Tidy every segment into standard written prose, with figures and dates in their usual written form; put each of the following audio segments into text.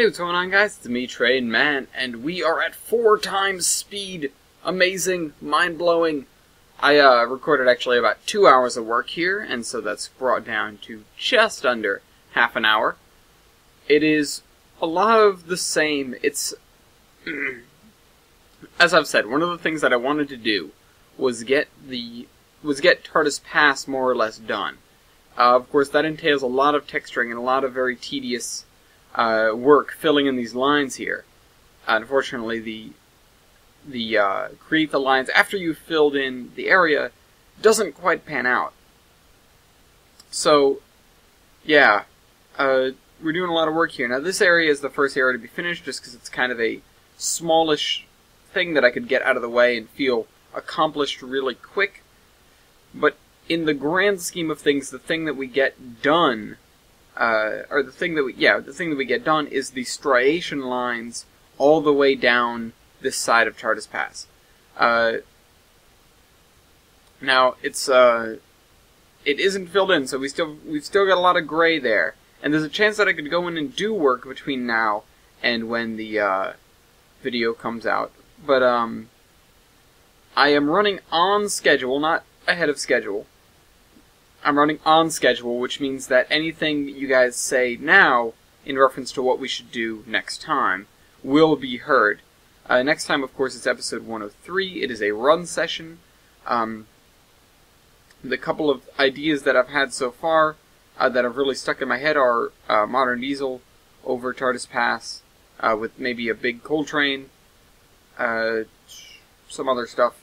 Hey, what's going on, guys? It's me, Train Man, and we are at 4 times speed. Amazing, mind-blowing. I recorded actually about 2 hours of work here, and so that's brought down to just under half an hour. It is a lot of the same. It's, as I've said, one of the things that I wanted to do was get Tardis Pass more or less done. Of course, that entails a lot of texturing and a lot of very tedious work filling in these lines here. Unfortunately, the create the lines after you've filled in the area doesn't quite pan out. So, yeah, we're doing a lot of work here. Now, this area is the first area to be finished just because it's kind of a smallish thing that I could get out of the way and feel accomplished really quick. But in the grand scheme of things, the thing that we get done the thing that we get done is the striation lines all the way down this side of Tardis Pass. Now it isn't filled in, so we've still got a lot of gray there, and there's a chance that I could go in and do work between now and when the video comes out. But I am running on schedule, not ahead of schedule. I'm running on schedule, which means that anything you guys say now in reference to what we should do next time will be heard. Next time, of course, it's episode 103. It is a run session. The couple of ideas that I've had so far that have really stuck in my head are modern diesel over Tardis Pass with maybe a big coal train, some other stuff,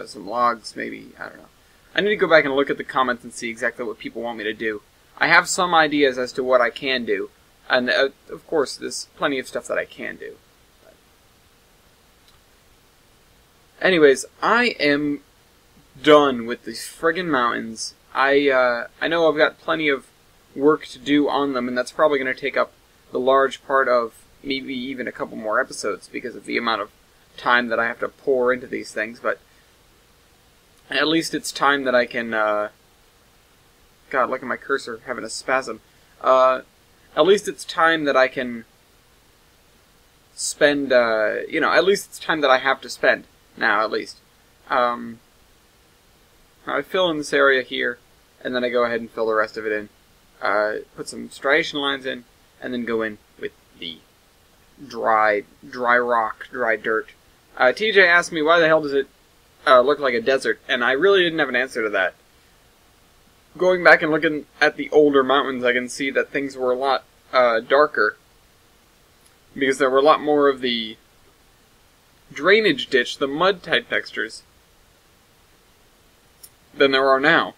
some logs, maybe, I don't know. I need to go back and look at the comments and see exactly what people want me to do. I have some ideas as to what I can do, and of course there's plenty of stuff that I can do. Anyways, I am done with these friggin' mountains. I know I've got plenty of work to do on them, and that's probably going to take up the large part of maybe even a couple more episodes because of the amount of time that I have to pour into these things, but at least it's time that I can, God, look at my cursor having a spasm. At least it's time that I can spend, at least it's time that I have to spend. Now, at least. I fill in this area here, and then I go ahead and fill the rest of it in. Put some striation lines in, and then go in with the dry rock, dry dirt. TJ asked me, why the hell does it look like a desert, and I really didn't have an answer to that. Going back and looking at the older mountains, I can see that things were a lot darker, because there were a lot more of the drainage ditch, the mud-type textures, than there are now.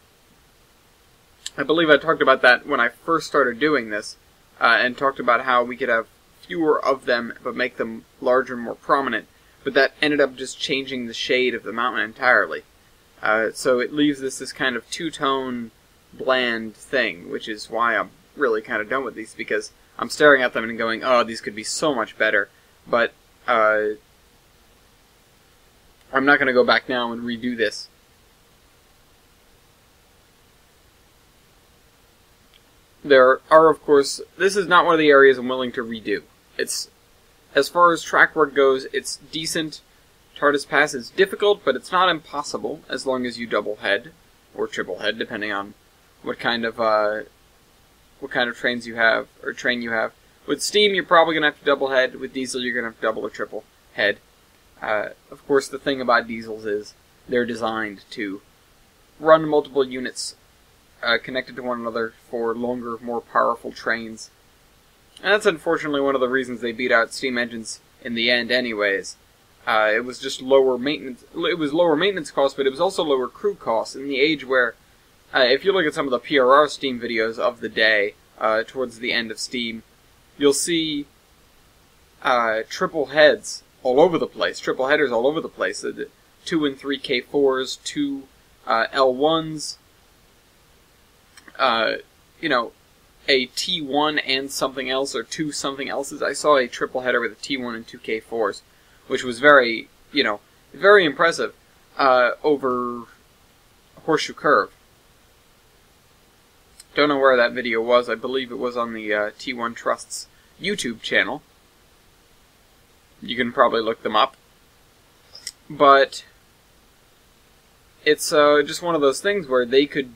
I believe I talked about that when I first started doing this, and talked about how we could have fewer of them, but make them larger and more prominent. But that ended up just changing the shade of the mountain entirely. So it leaves this kind of two-tone, bland thing, which is why I'm really kind of done with these, because I'm staring at them and going, oh, these could be so much better. But I'm not going to go back now and redo this. There are, of course, this is not one of the areas I'm willing to redo. As far as track work goes, it's decent. Tardis Pass is difficult, but it's not impossible, as long as you double head, or triple head, depending on what kind of trains you have, or train you have. With steam, you're probably going to have to double head. With diesel, you're going to have to double or triple head. Of course, the thing about diesels is they're designed to run multiple units connected to one another for longer, more powerful trains. And that's unfortunately one of the reasons they beat out steam engines in the end anyways. It was just lower maintenance. It was lower maintenance costs, but it was also lower crew costs in the age where, if you look at some of the PRR steam videos of the day, towards the end of steam, you'll see triple heads all over the place. Triple headers all over the place. The 2 and 3 K4s, 2 L1s, a T1 and something else, or 2 something else's. I saw a triple header with a T1 and 2 K4s, which was very, very impressive, over Horseshoe Curve. Don't know where that video was. I believe it was on the T1 Trust's YouTube channel. You can probably look them up. But it's just one of those things where they could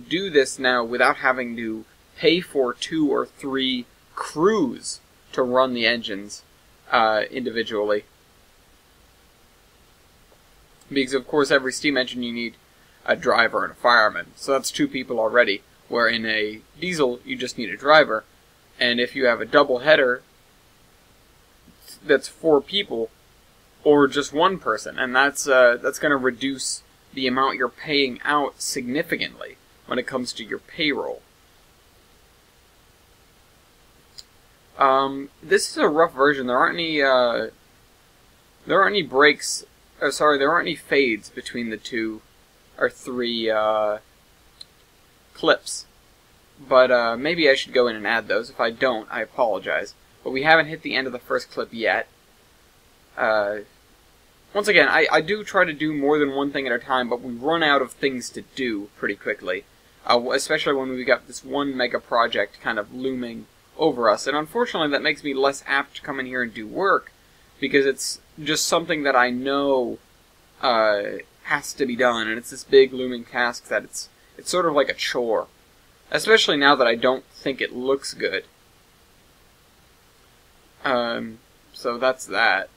do this now without having to pay for 2 or 3 crews to run the engines individually. Because, of course, every steam engine you need a driver and a fireman. So that's 2 people already, where in a diesel you just need a driver. And if you have a double header, that's 4 people, or just 1 person. And that's going to reduce the amount you're paying out significantly when it comes to your payroll. This is a rough version. There aren't any breaks. There aren't any fades between the 2 or 3 clips. But maybe I should go in and add those. If I don't, I apologize. But we haven't hit the end of the first clip yet. Once again, I do try to do more than one thing at a time, but we run out of things to do pretty quickly. Especially when we've got this one mega project kind of looming over us. And unfortunately, that makes me less apt to come in here and do work, because it's just something that I know has to be done, and it's this big looming task that it's sort of like a chore. Especially now that I don't think it looks good. So that's that.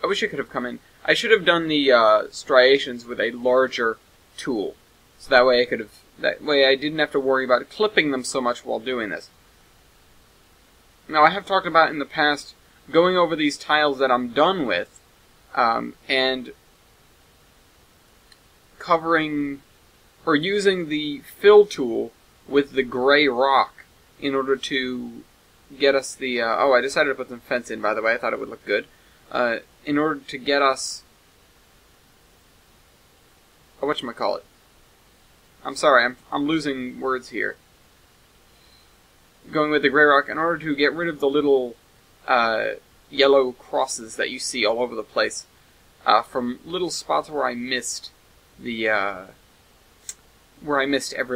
I wish I could have come in. I should have done the striations with a larger tool, so that way I didn't have to worry about clipping them so much while doing this. Now, I have talked about in the past going over these tiles that I'm done with, and covering or using the fill tool with the gray rock in order to get us the I decided to put some fence in, by the way. I thought it would look good. In order to get us whatchamacallit. I'm sorry, I'm losing words here. Going with the gray rock in order to get rid of the little yellow crosses that you see all over the place from little spots where I missed every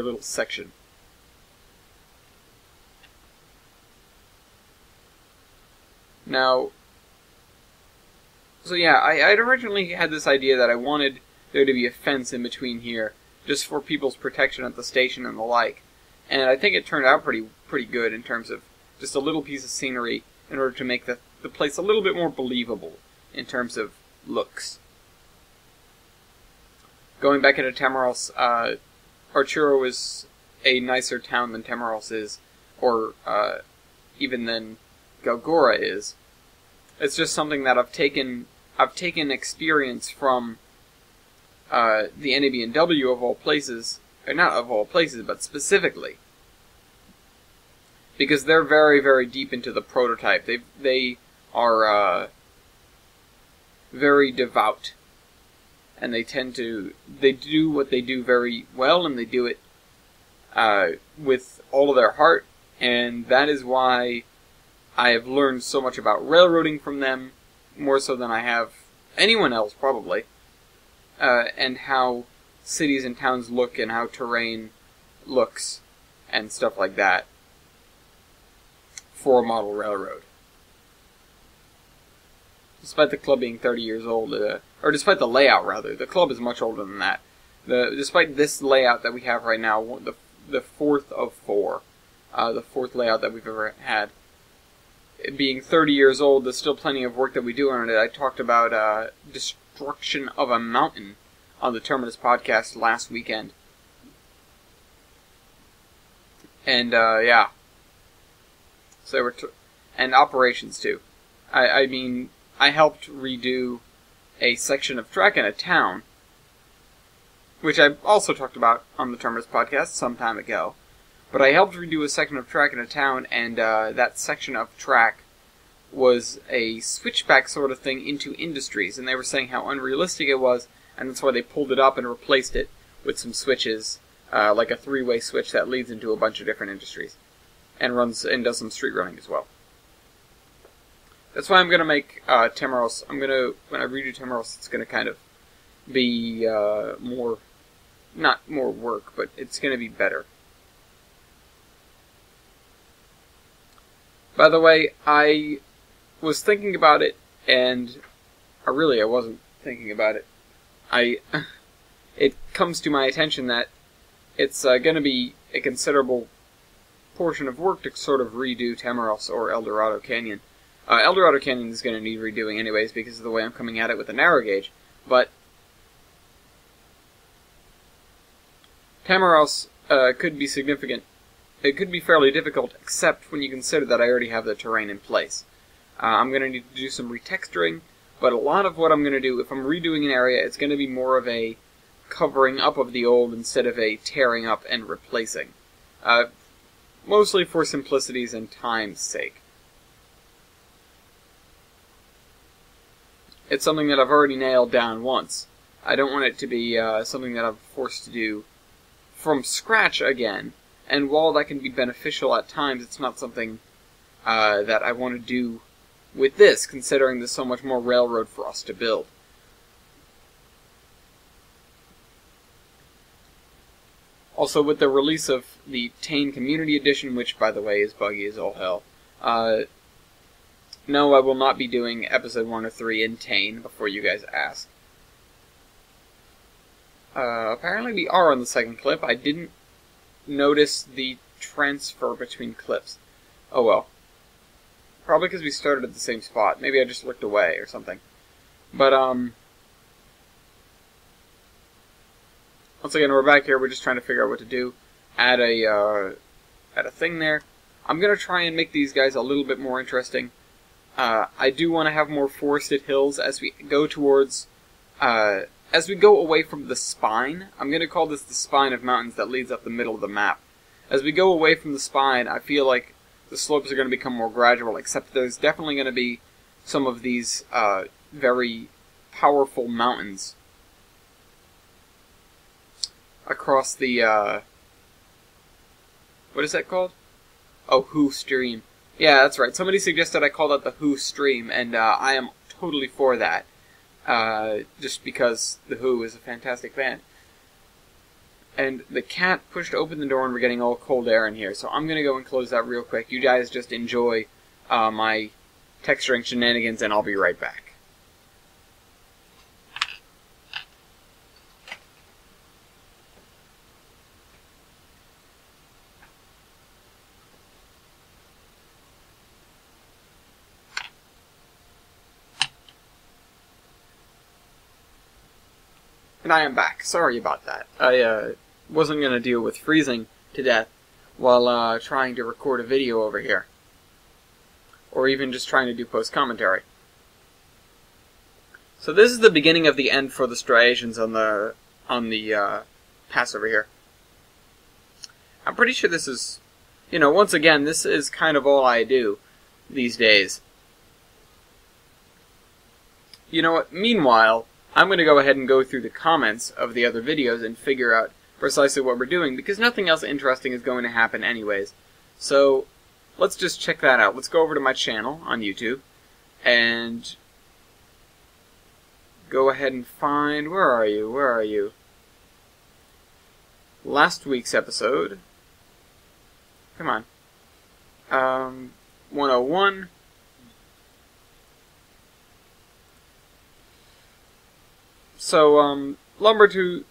little section. Now, so yeah, I'd originally had this idea that I wanted there to be a fence in between here, just for people's protection at the station and the like. And I think it turned out pretty good in terms of just a little piece of scenery in order to make the place a little bit more believable in terms of looks. Going back into Tamaros, Arturo is a nicer town than Tamaros is, or even than Galgora is. It's just something that I've taken experience from the NAB&W of all places, or not of all places, but specifically, because they're very, very deep into the prototype. They are very devout, and they do what they do very well, and they do it with all of their heart, and that is why I have learned so much about railroading from them, more so than I have anyone else, probably, and how cities and towns look and how terrain looks and stuff like that for a model railroad. Despite the club being 30 years old, or despite the layout, rather, the club is much older than that. Despite this layout that we have right now, the fourth of 4, the 4th layout that we've ever had, it being 30 years old, there's still plenty of work that we do on it. I talked about destruction of a mountain on the Tardis podcast last weekend. And, yeah. So and operations, too. I mean, I helped redo a section of track in a town, which I also talked about on the Tardis podcast some time ago. But I helped redo a section of track in a town, and that section of track was a switchback sort of thing into industries, and they were saying how unrealistic it was, and that's why they pulled it up and replaced it with some switches, like a 3-way switch that leads into a bunch of different industries, and does some street running as well. That's why I'm going to make Tamaros, when I redo Tamaros, it's going to kind of be not more work, but it's going to be better. By the way, I was thinking about it, and I wasn't thinking about it. It comes to my attention that it's going to be a considerable portion of work to sort of redo Tamaros or El Dorado Canyon. El Dorado Canyon is going to need redoing anyways because of the way I'm coming at it with the narrow gauge, but Tamaros could be significant. It could be fairly difficult, except when you consider that I already have the terrain in place. I'm going to need to do some retexturing, but a lot of what I'm going to do, if I'm redoing an area, it's going to be more of a covering up of the old instead of a tearing up and replacing. Mostly for simplicity's and time's sake. It's something that I've already nailed down once. I don't want it to be something that I'm forced to do from scratch again, and while that can be beneficial at times, it's not something that I want to do with this, considering there's so much more railroad for us to build. Also, with the release of the Tane Community Edition, which, by the way, is buggy as all hell, no, I will not be doing Episode 1 or 3 in Tane, before you guys ask. Apparently we are on the second clip. I didn't notice the transfer between clips. Oh well. Probably because we started at the same spot. Maybe I just looked away or something. But, once again, we're back here. We're just trying to figure out what to do. Add a thing there. I'm going to try and make these guys a little bit more interesting. I do want to have more forested hills as we go towards, as we go away from the spine. I'm going to call this the spine of mountains that leads up the middle of the map. As we go away from the spine, I feel like the slopes are going to become more gradual, except there's definitely going to be some of these very powerful mountains across the, what is that called? Oh, Who Stream. Yeah, that's right. Somebody suggested I call that the Who Stream, and I am totally for that. Just because The Who is a fantastic band. And the cat pushed open the door and we're getting all cold air in here, so I'm going to go and close that real quick. You guys just enjoy my texturing shenanigans, and I'll be right back. And I am back. Sorry about that. I wasn't going to deal with freezing to death while trying to record a video over here. Or even just trying to do post-commentary. So this is the beginning of the end for the striations on the pass over here. I'm pretty sure this is, once again, this is kind of all I do these days. You know what? Meanwhile, I'm going to go ahead and go through the comments of the other videos and figure out precisely what we're doing, because nothing else interesting is going to happen anyways. So, let's just check that out. Let's go over to my channel on YouTube, and go ahead and find, where are you? Last week's episode. Come on. 101. So, lumber to...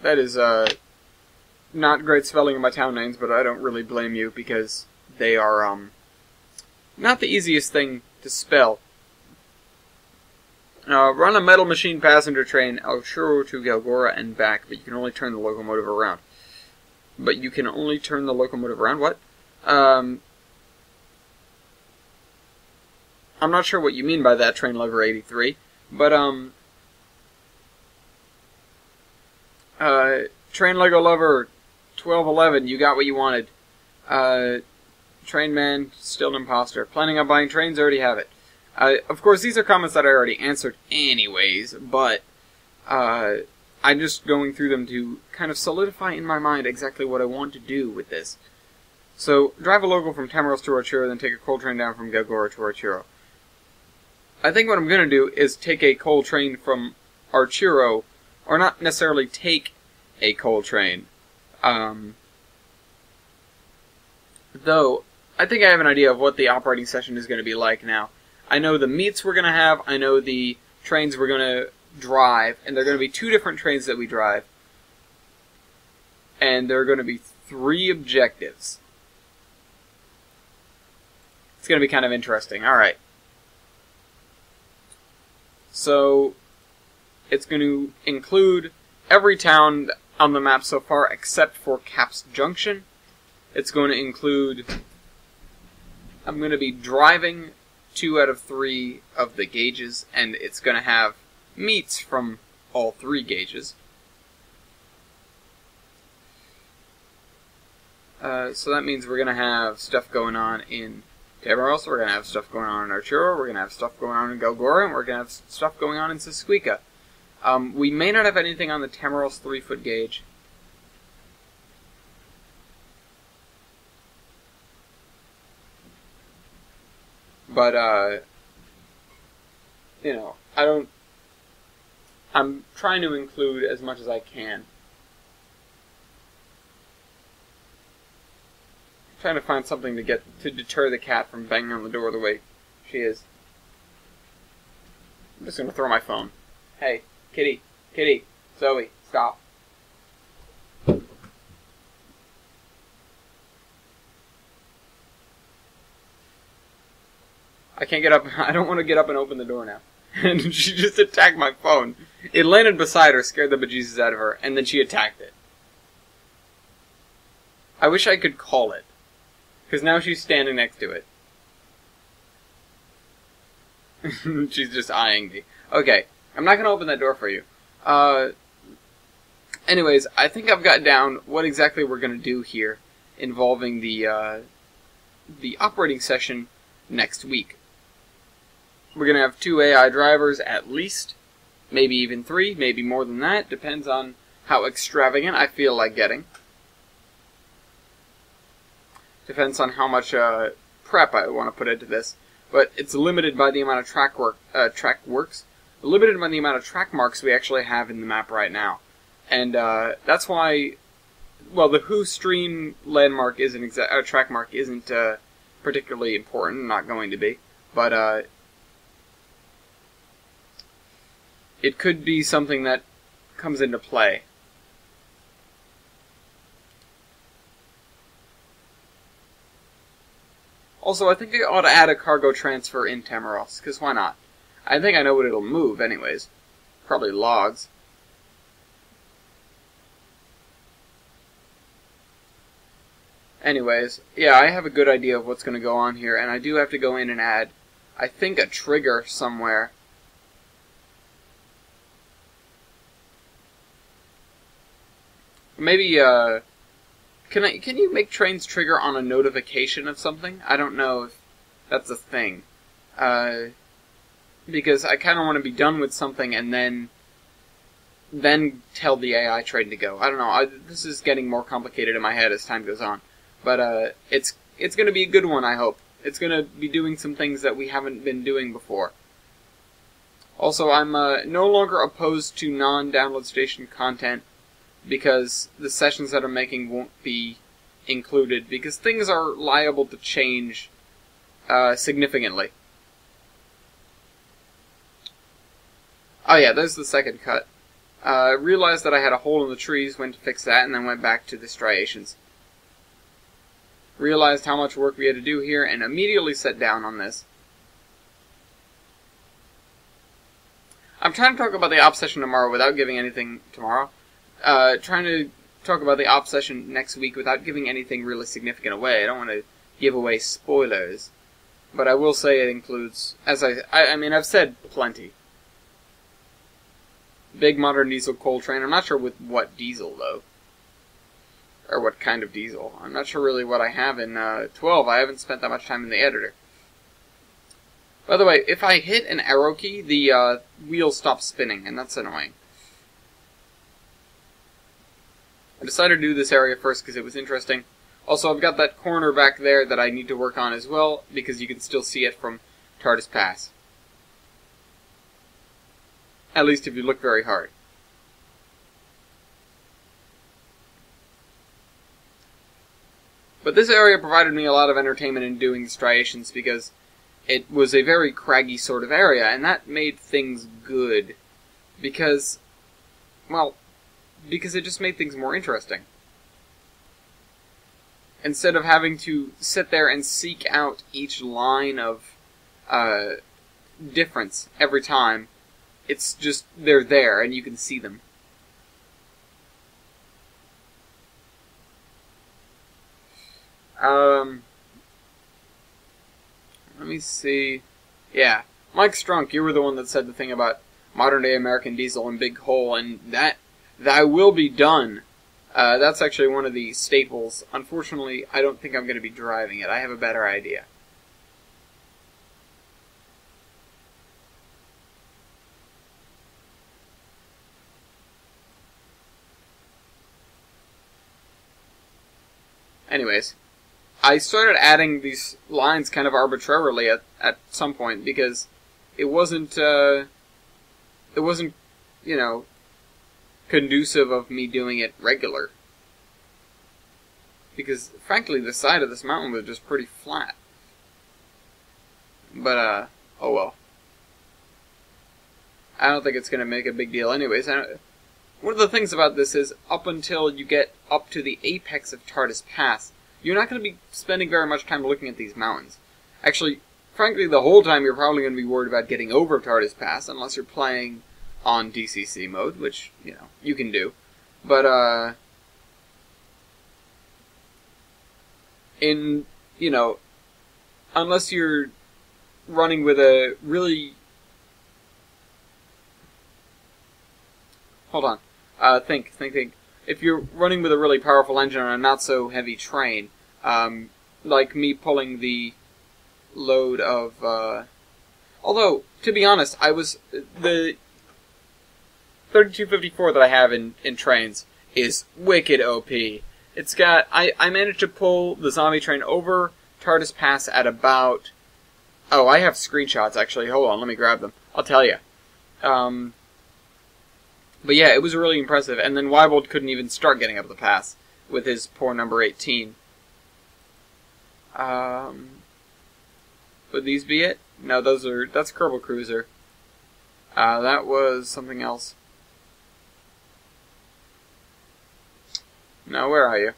that is, not great spelling of my town names, but I don't really blame you, because they are, not the easiest thing to spell. Run a metal machine passenger train, El Churro to Galgora and back, but you can only turn the locomotive around. What? I'm not sure what you mean by that, Train Lover 83, but, Train Lego Lover 1211, you got what you wanted. Train Man, still an imposter. Planning on buying trains, already have it. Of course, these are comments that I already answered anyways, but I'm just going through them to kind of solidify in my mind exactly what I want to do with this. So, drive a local from Tamaros to Archuro, then take a coal train down from Galgora to Archuro. I think what I'm going to do is take a coal train from Archuro, or not necessarily take a coal train. Though, I think I have an idea of what the operating session is going to be like now. I know the meets we're going to have, I know the trains we're going to drive, and there are going to be 2 different trains that we drive. And there are going to be 3 objectives. It's going to be kind of interesting. Alright. So, it's going to include every town on the map so far except for Caps Junction. It's going to include... I'm going to be driving 2 out of 3 of the gauges, and it's going to have meets from all 3 gauges. So that means we're going to have stuff going on in Tamaros, we're going to have stuff going on in Arturo, we're going to have stuff going on in Golgora, and we're going to have stuff going on in Sisquika. We may not have anything on the Tamaros 3-foot gauge. But, you know, I'm trying to include as much as I can. I'm trying to find something to deter the cat from banging on the door the way she is. I'm just gonna throw my phone. Hey, kitty, Zoe, stop. I can't get up. I don't want to get up and open the door now. And she just attacked my phone. It landed beside her, scared the bejesus out of her, and then she attacked it. I wish I could call it. Because now she's standing next to it. She's just eyeing me. Okay, I'm not going to open that door for you. Anyways, I think I've got down what exactly we're going to do here involving the operating session next week. We're going to have 2 AI drivers at least, maybe even 3, maybe more than that, depends on how extravagant I feel like getting. Depends on how much prep I want to put into this, but it's limited by the amount of track works, limited by the amount of track marks we actually have in the map right now. And that's why, well, the Who stream landmark isn't track mark isn't particularly important, not going to be, but it could be something that comes into play. Also, I think I ought to add a cargo transfer in Tamaros, because why not? I think I know what it'll move anyways. Probably logs. Anyways, yeah, I have a good idea of what's going to go on here, and I do have to go in and add, I think, a trigger somewhere. Maybe, can you make trains trigger on a notification of something? I don't know if that's a thing. Because I kind of want to be done with something and then tell the AI train to go. I don't know. This is getting more complicated in my head as time goes on. But it's going to be a good one, I hope. It's going to be doing some things that we haven't been doing before. Also, I'm no longer opposed to non-download station content, because the sessions that I'm making won't be included, because things are liable to change significantly. Oh yeah, there's the second cut. Realized that I had a hole in the trees, went to fix that, and then went back to the striations. Realized how much work we had to do here, and immediately sat down on this. I'm trying to talk about the op session tomorrow without giving anything tomorrow. Trying to talk about the op session next week without giving anything really significant away. I don't want to give away spoilers. But I will say it includes, as I mean, I've said plenty. Big modern diesel coal train. I'm not sure with what diesel, though. Or what kind of diesel. I'm not sure really what I have in 12. I haven't spent that much time in the editor. By the way, if I hit an arrow key, the wheel stops spinning, and that's annoying. I decided to do this area first because it was interesting. Also, I've got that corner back there that I need to work on as well, because you can still see it from Tardis Pass. At least if you look very hard. But this area provided me a lot of entertainment in doing the striations because it was a very craggy sort of area, and that made things good. Because it just made things more interesting. Instead of having to sit there and seek out each line of difference every time, it's just, they're there, and you can see them. Let me see. Yeah, Mike Strunk, you were the one that said the thing about modern-day American diesel and Big Hole, and that will be done. That's actually one of the staples. Unfortunately, I don't think I'm going to be driving it. I have a better idea. Anyways, I started adding these lines kind of arbitrarily at some point because it wasn't, you know, conducive of me doing it regular. Because, frankly, the side of this mountain was just pretty flat. But, oh well. I don't think it's going to make a big deal anyways. One of the things about this is, up until you get up to the apex of Tardis Pass, you're not going to be spending very much time looking at these mountains. Actually, frankly, the whole time you're probably going to be worried about getting over Tardis Pass, unless you're playing on DCC mode, which, you know, you can do. But, you know, unless you're running with a really... Hold on. Think. If you're running with a really powerful engine on a not-so-heavy train, like me pulling the load of, although, to be honest, the 3254 that I have in trains is wicked OP. It's got, I managed to pull the zombie train over Tardis Pass at about, oh, I have screenshots, actually. Hold on, let me grab them. I'll tell you. But yeah, it was really impressive. And then Weibold couldn't even start getting up the pass with his poor number 18. Would these be it? No, that's Kerbal Cruiser. That was something else. No, where are you?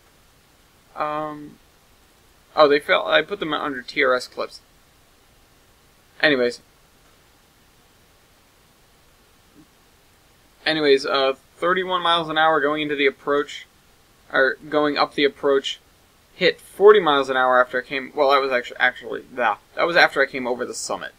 Oh, they fell. I put them under TRS clips. Anyways, 31 miles an hour going into the approach, or going up the approach, hit 40 miles an hour after I came, well, that was that was after I came over the summit.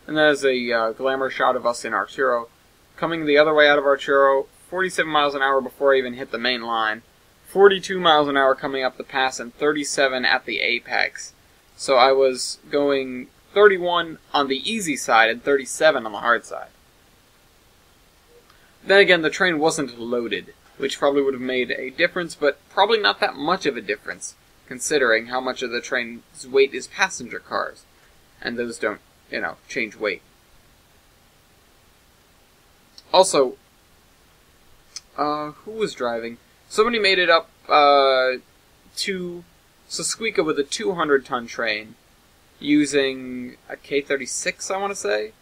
And that is a glamour shot of us in Arturo. Coming the other way out of Arturo, 47 miles an hour before I even hit the main line, 42 miles an hour coming up the pass, and 37 at the apex. So I was going 31 on the easy side and 37 on the hard side. Then again, the train wasn't loaded, which probably would have made a difference, but probably not that much of a difference, considering how much of the train's weight is passenger cars. And those don't, you know, change weight. Also, who was driving? Somebody made it up to Sosqueaka with a 200-ton train, using a K36, I want to say.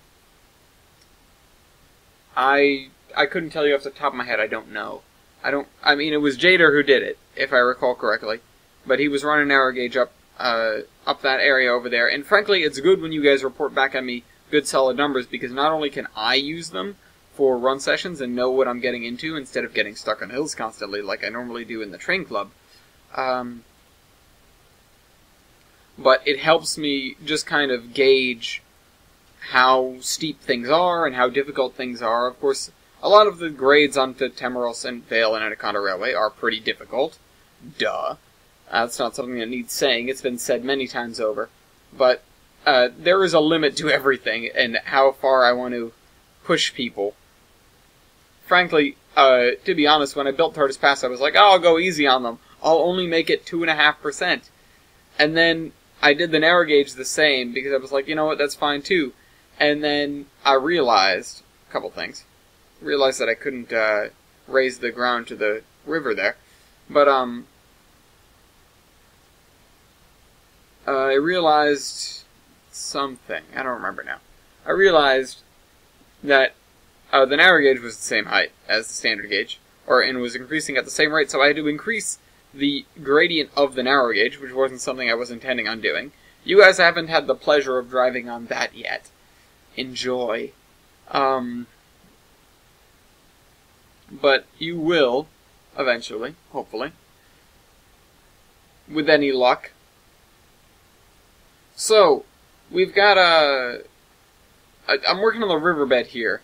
I couldn't tell you off the top of my head. I don't know. I mean, it was Jader who did it, if I recall correctly. But he was running narrow gauge up that area over there. And frankly, it's good when you guys report back on me good solid numbers, because not only can I use them for run sessions and know what I'm getting into instead of getting stuck on hills constantly like I normally do in the train club, but it helps me just kind of gauge how steep things are and how difficult things are. Of course, a lot of the grades onto Temeros and Vale and Anaconda Railway are pretty difficult. Duh. That's not something that needs saying. It's been said many times over. But there is a limit to everything and how far I want to push people. Frankly, to be honest, when I built Tardis Pass, I was like, oh, I'll go easy on them. I'll only make it 2.5%. And then I did the narrow gauge the same, because I was like, you know what, that's fine too. And then I realized a couple things. Realized that I couldn't raise the ground to the river there. But, I realized something. I don't remember now. I realized that the narrow gauge was the same height as the standard gauge, and was increasing at the same rate, so I had to increase the gradient of the narrow gauge, which wasn't something I was intending on doing. You guys haven't had the pleasure of driving on that yet. Enjoy. But you will, eventually, hopefully. With any luck. So, we've got I'm working on the riverbed here.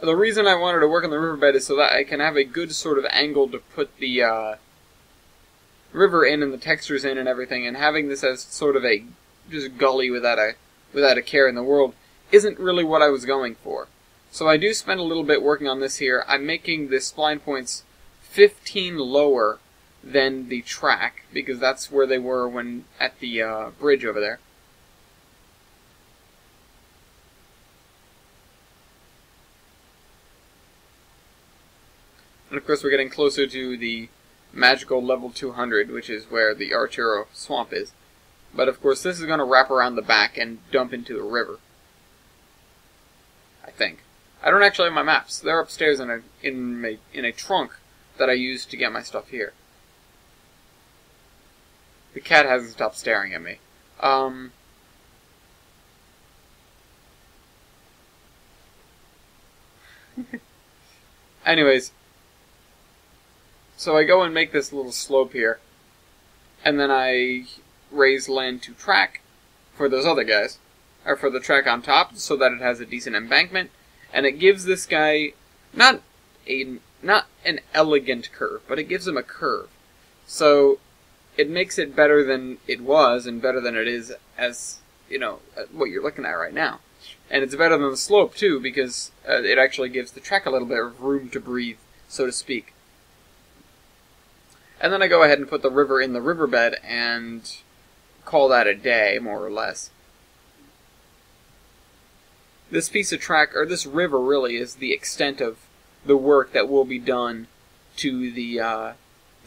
The reason I wanted to work on the riverbed is so that I can have a good sort of angle to put the river in and the textures in and everything, and having this as sort of a just gully without a care in the world isn't really what I was going for. So I do spend a little bit working on this here. I'm making the spline points 15 lower than the track, because that's where they were when at the bridge over there. And of course we're getting closer to the magical level 200, which is where the Arturo swamp is. But of course this is going to wrap around the back and dump into the river. I think. I don't actually have my maps. They're upstairs in a trunk that I use to get my stuff here. The cat hasn't stopped staring at me. Anyways, so I go and make this little slope here, and then I raise land to track for those other guys, or for the track on top, so that it has a decent embankment, and it gives this guy not an elegant curve, but it gives him a curve. So it makes it better than it was, and better than it is as, you know, what you're looking at right now. And it's better than the slope, too, because it actually gives the track a little bit of room to breathe, so to speak. And then I go ahead and put the river in the riverbed and call that a day, more or less. This piece of track, or this river really, is the extent of the work that will be done to the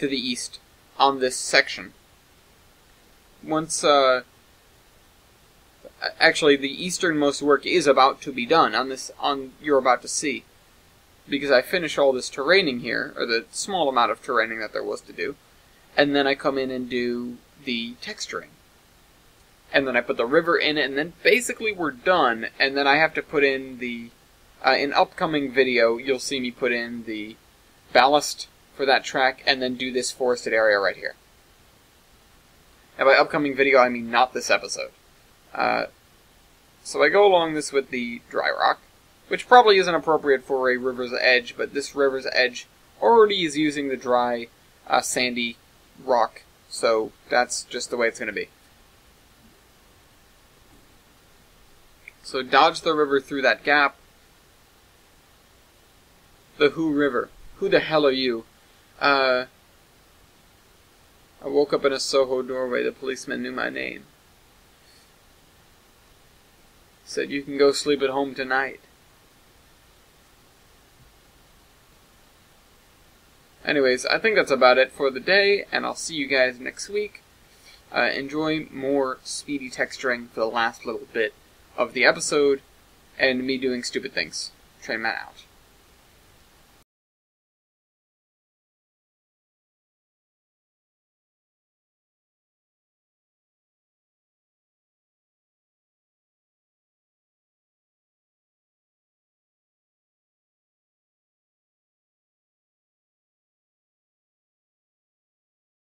east on this section. Once, actually, the easternmost work is about to be done on you're about to see, because I finish all this terraining here, or the small amount of terraining that there was to do, and then I come in and do the texturing. And then I put the river in it, and then basically we're done, and then I have to put in the, in upcoming video, you'll see me put in the ballast for that track, and then do this forested area right here. And by upcoming video, I mean not this episode. So I go along this with the dry rock, which probably isn't appropriate for a river's edge, but this river's edge already is using the dry, sandy rock, so that's just the way it's going to be. So dodge the river through that gap. The Who River. Who the hell are you? I woke up in a Soho doorway. The policeman knew my name. Said, you can go sleep at home tonight. Anyways, I think that's about it for the day, and I'll see you guys next week. Enjoy more speedy texturing for the last little bit of the episode, and me doing stupid things. Trainman out.